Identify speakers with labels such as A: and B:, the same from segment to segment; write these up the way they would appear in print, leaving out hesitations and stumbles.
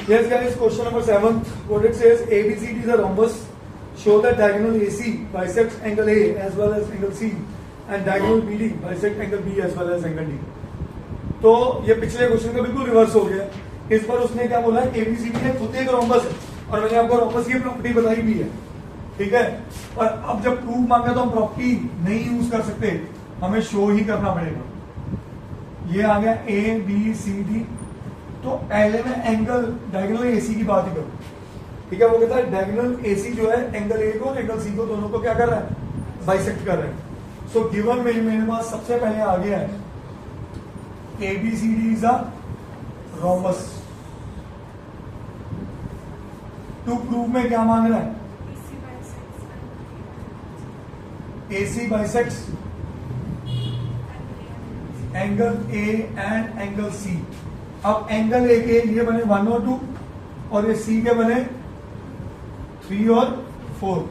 A: Yes, guys, question number 7. What it says, ABCD is a rhombus. Show that diagonal AC bisects angle A as well as angle C, and diagonal BD bisect angle B as well as angle D. तो ये पिछले question का बिल्कुल reverse हो गया। इस पर उसने क्या बोला, ABCD है खुद एक रोम्बस है, और मैंने आपको रोम्बस की प्रॉपर्टी बताई भी है, ठीक है। और अब जब प्रूफ मांगा तो हम प्रॉपर्टी नहीं यूज कर सकते, हमें शो ही करना पड़ेगा। ये आ गया ABCD। तो पहले मैं एंगल डायगोनल AC की बात ही करूं, ठीक है। वो कहता है डायगोनल AC जो है एंगल A को और एंगल C को दोनों को क्या कर रहा है, बाइसेक्ट कर रहा है। सो गिवन मेरे पास सबसे पहले आ गया है ABCD is a rhombus. To prove में क्या मांग रहा है, AC bisects angle A and angle C। अब एंगल A के लिए बने 1 और 2, और ये C के बने 3 और 4।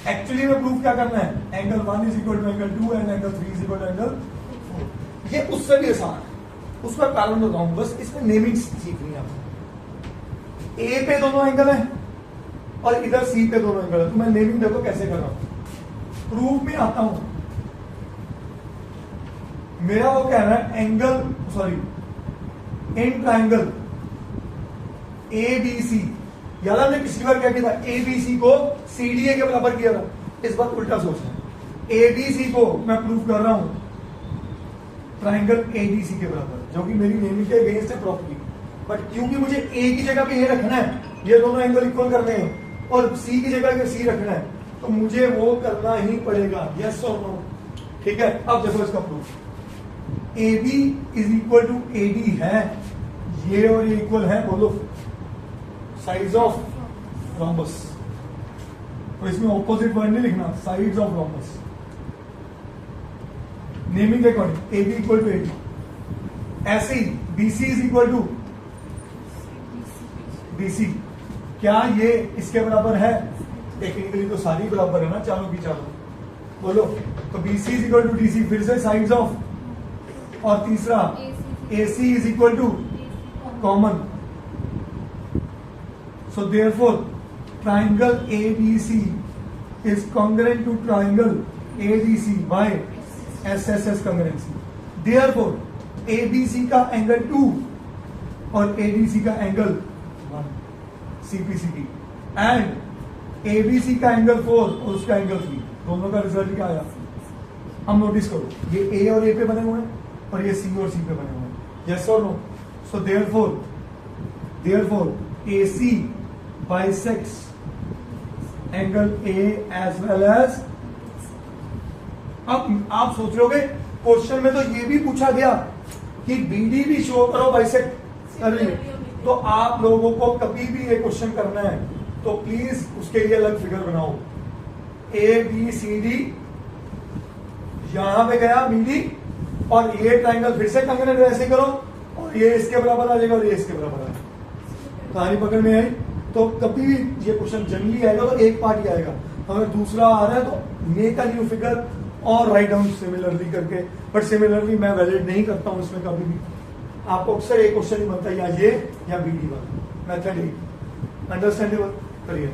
A: एक्चुअली में प्रूफ क्या करना है, angle 1 is equal to angle 2 and angle 3 is equal to angle 4। ये उससे भी आसान है, उसका कारण बताऊं, बस इसमें नेमिंग सीखनी है आपको। A पे दोनों एंगल है और इधर C पे दोनों एंगल है, तो मैं नेमिंग देखो कैसे कर रहा हूं। प्रूफ में आता हूं, मेरा वो कह रहा है एंगल इन ट्राइंगल ABC, याद हमने पिछली बार क्या किया था, ABC को CDA के बराबर किया था। इस बार उल्टा सोचना है, ABC को मैं प्रूफ कर रहा हूं ट्राइंगल ABC के बराबर, जो कि मेरी नेमिंग के अगेंस्ट है प्रॉपर्टी। बट क्योंकि मुझे A की जगह पे A रखना है, ये दोनों एंगल इक्वल करने हैं, और C की जगह पे C रखना है, तो मुझे वो करना ही पड़ेगा, यस और नो, ठीक है। अब देखो इसका proof, AB is equal to AD है, ये और ये इक्वल है, बोलो साइड्स ऑफ रोम्बस। तो इसमें ऑपोजिट वर्ड नहीं लिखना, साइड्स ऑफ रोम्बस। नेमिंग के according AB equal to AD। ऐसे ही BC is equal to BC। क्या ये इसके बराबर है, टेक्निकली तो सारी बराबर है ना, चारों की चारों, बोलो। तो BC is equal to DC, फिर से साइड्स ऑफ, और तीसरा AC is equal to common. So therefore triangle ABC is congruent to triangle ABC by SSS congruency. Therefore ABC का एंगल 2 और ADC का एंगल 1 CPCD, एंड ABC का angle 4 और उसका एंगल 3, दोनों का रिजल्ट क्या आया। हम नोटिस करो, ये A और A पे बने हुए हैं और ये C और C पे बने हुए हैं, यस और no. So therefore AC bisects angle A as well as. अब आप सोच रहे होगे, क्वेश्चन में तो ये भी पूछा गया कि BD भी शो करो बाइसेक्ट कर रही है, तो आप लोगों को कभी भी ये क्वेश्चन करना है तो प्लीज उसके लिए अलग फिगर बनाओ। ABCD यहां पे गया BD, और ये ट्राइंगल फिर से कंग्रुएंट वैसे करो, और ये इसके बराबर आ जाएगा और ये इसके बराबर आ जाएगा। कहानी पकड़ में आई। तो कभी भी ये क्वेश्चन जनरली आएगा तो एक पार्ट ही आएगा, अगर दूसरा आ रहा है तो मेक अ न्यू फिगर और राइट डाउन सिमिलरली करके। बट सिमिलरली मैं वैलिड नहीं करता हूं इसमें कभी भी, आपको अक्सर एक क्वेश्चन ही बनता है, या ये या BD वाला मेथड ही। अंडरस्टैंडेबल करिए।